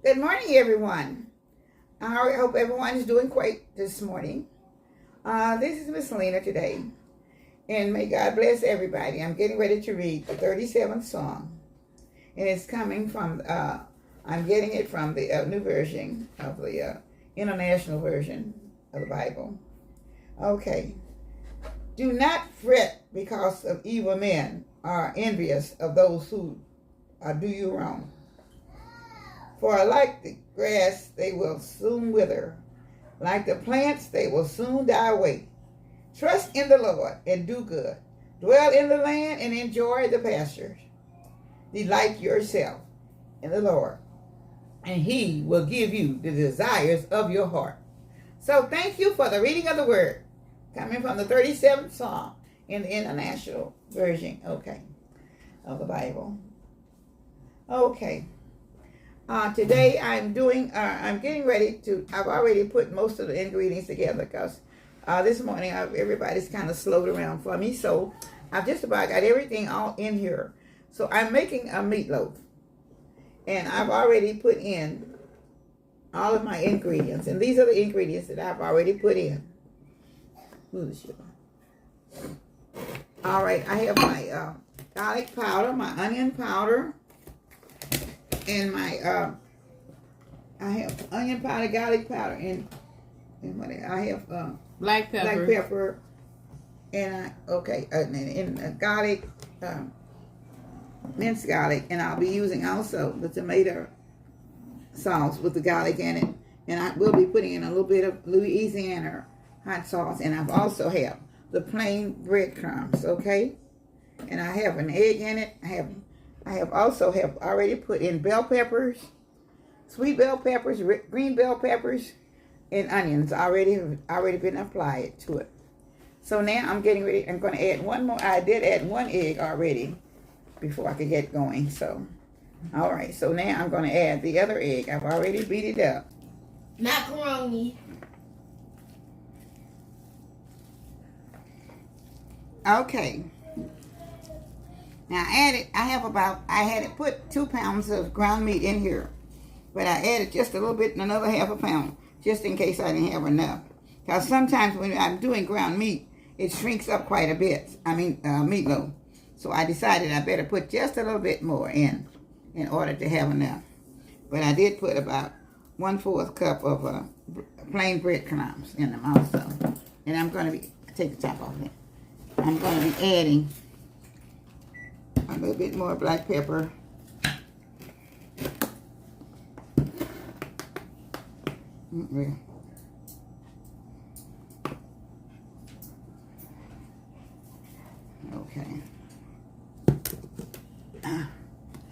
Good morning, everyone. I hope everyone is doing great this morning. This is Miss Lena today, and may God bless everybody. I'm getting ready to read the 37th Psalm, and it's coming from, I'm getting it from the New Version of the International Version of the Bible. Okay. Do not fret because of evil men are envious of those who do you wrong. For like the grass, they will soon wither. Like the plants, they will soon die away. Trust in the Lord and do good. Dwell in the land and enjoy the pastures. Delight yourself in the Lord, and He will give you the desires of your heart. So thank you for the reading of the Word, coming from the 37th Psalm in the International Version, of the Bible. Okay. Today I'm getting ready I've already put most of the ingredients together because this morning everybody's kind of slowed around for me. So I've just about got everything all in here. So I'm making a meatloaf. And I've already put in all of my ingredients. And these are the ingredients that I've already put in. Ooh, sugar. All right, I have my garlic powder, my onion powder, and my I have onion powder, garlic powder, and what I have black pepper, and garlic, minced garlic, and I'll be using also the tomato sauce with the garlic in it, and I will be putting in a little bit of Louisiana hot sauce, and I've also have the plain breadcrumbs, okay, and I have an egg in it. I have already put in bell peppers, sweet bell peppers, green bell peppers, and onions already been applied to it. So now I'm getting ready. I'm going to add one more. I did add one egg already before I could get going. So, all right. So now I'm going to add the other egg. I've already beat it up. Macaroni. Okay. Now I had put 2 pounds of ground meat in here, but I added just a little bit, another half a pound, just in case I didn't have enough. Because sometimes when I'm doing ground meat, it shrinks up quite a bit. Meatloaf. So I decided I better put just a little bit more in order to have enough. But I did put about 1/4 cup of plain breadcrumbs in them also. And I'm going to take the top off it. I'm going to be adding a little bit more black pepper. Okay.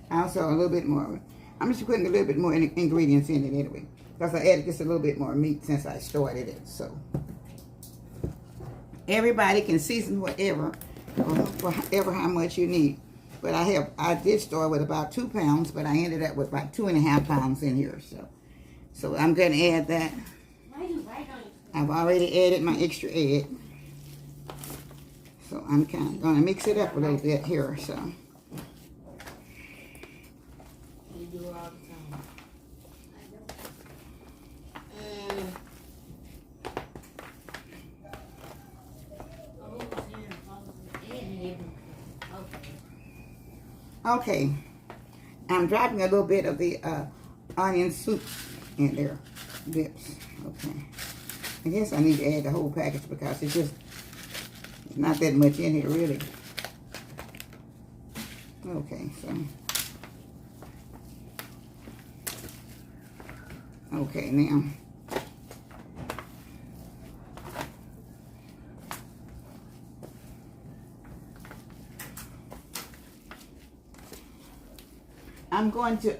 Also a little bit more. I'm just putting a little bit more ingredients in it anyway, because I added just a little bit more meat since I started it. So everybody can season whatever, or how much you need. But I did start with about 2 pounds, but I ended up with about 2.5 pounds in here. So I'm going to add that. I've already added my extra egg. So I'm kind of going to mix it up a little bit here. So. You do it all the time. Okay, I'm dropping a little bit of the onion soup in there, dips. Okay, I guess I need to add the whole package because it's not that much in here really. Okay, so okay now. I'm going to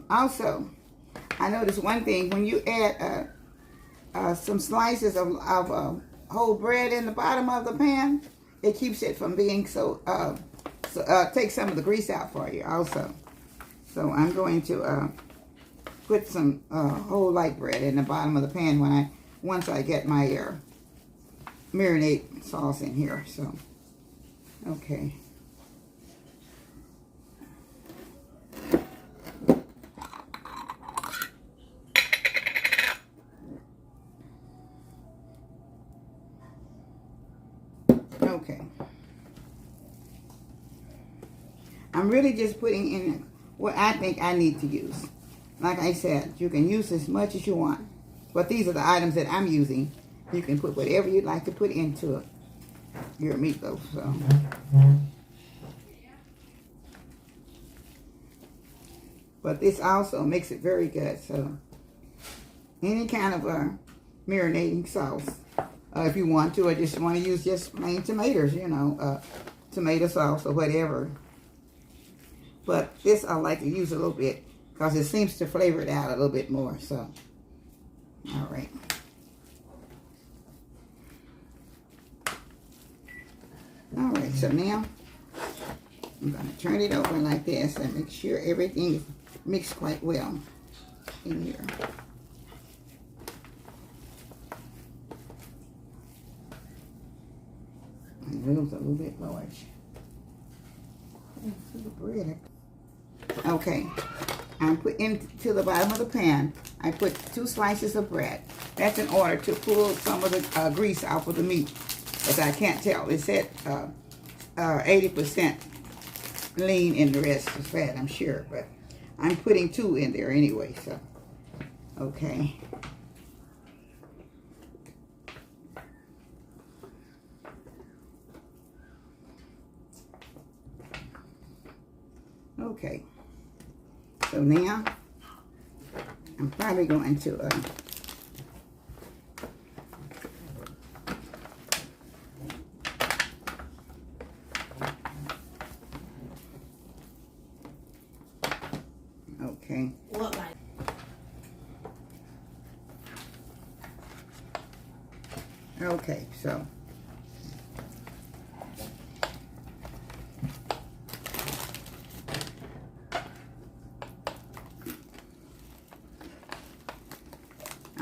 also, I noticed one thing, when you add some slices of whole bread in the bottom of the pan, it keeps it from being take some of the grease out for you also. So I'm going to put some whole light bread in the bottom of the pan once I get my marinade sauce in here. So, okay. I'm really just putting in what I think I need to use. Like I said, you can use as much as you want. But these are the items that I'm using. You can put whatever you'd like to put into your meatloaf. So. But this also makes it very good. So any kind of marinating sauce, if you want to, or just want to use just plain tomatoes, you know, tomato sauce or whatever. But this I like to use a little bit because it seems to flavor it out a little bit more. So, all right. All right, so now I'm going to turn it over like this and make sure everything is mixed quite well in here. And it was a little bit large. The bread. Okay, I put into the bottom of the pan, I put 2 slices of bread. That's in order to pull some of the grease off of the meat. As I can't tell, it said 80% lean and the rest is fat, I'm sure, but I'm putting 2 in there anyway, so, okay. Okay, so now I'm probably going to okay. What like? Okay, so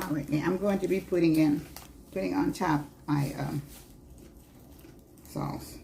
all right, now I'm going to be putting on top my sauce.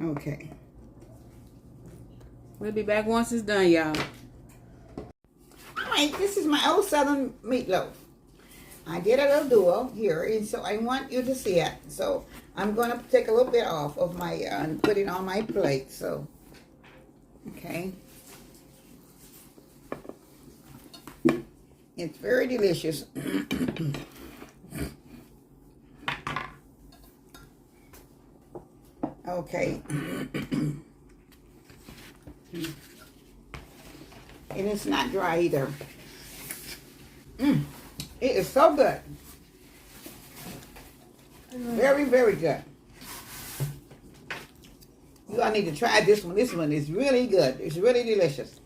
Okay. We'll be back once it's done, y'all. All right, this is my old southern meatloaf. I did a little duo here, and so I want you to see it. So I'm going to take a little bit off of my, and put it on my plate. So, okay. It's very delicious. Okay. And it's not dry either. It is so good. Very, very good. You all need to try this one. This one is really good. It's really delicious.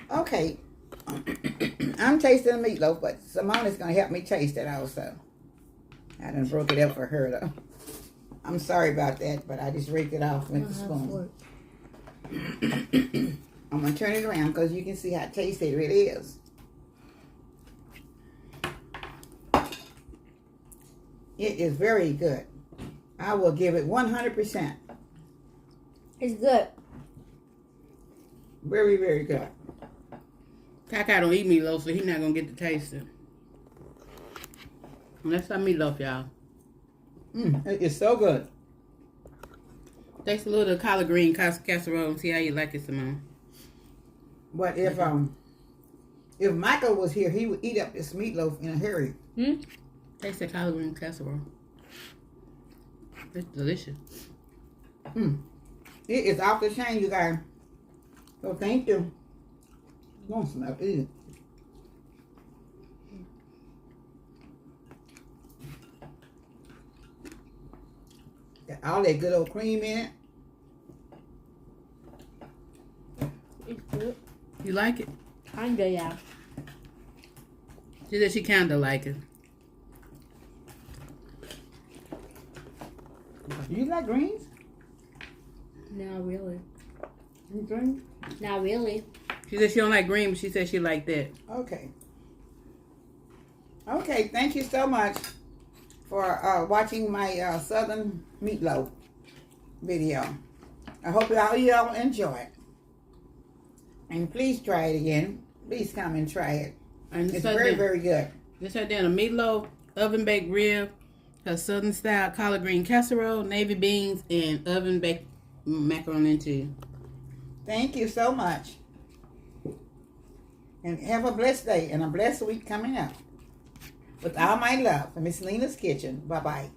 Okay. I'm tasting the meatloaf, but Simone is going to help me taste it also. I done broke it up for her, though. I'm sorry about that, but I just raked it off with the spoon. I'm going to turn it around because you can see how tasty it really is. It is very good. I will give it 100%. It's good. Very, very good. Kaka don't eat meatloaf, so he's not going to get to taste it. And that's our meatloaf, y'all. It is so good. Taste a little collard green casserole and see how you like it, Simone. But if Michael was here, he would eat up this meatloaf in a hurry. Taste the collard green casserole. It's delicious. It is off the chain, you guys. So thank you. Don't smell it. Got all that good old cream in it. It's good. You like it? Kinda, yeah. She said she kinda like it. Do you like greens? No, really. Green? Not really. She said she don't like green, but she said she like that. Okay. Okay, thank you so much for watching my Southern Meatloaf video. I hope all y'all enjoy it. And please try it again. Please come and try it. And It's very, very good. This her down a meatloaf, oven baked rib, her southern style collard green casserole, navy beans, and oven baked macaroni and cheese. Thank you so much. And have a blessed day and a blessed week coming up. With all my love from Miss Lena's Kitchen. Bye-bye.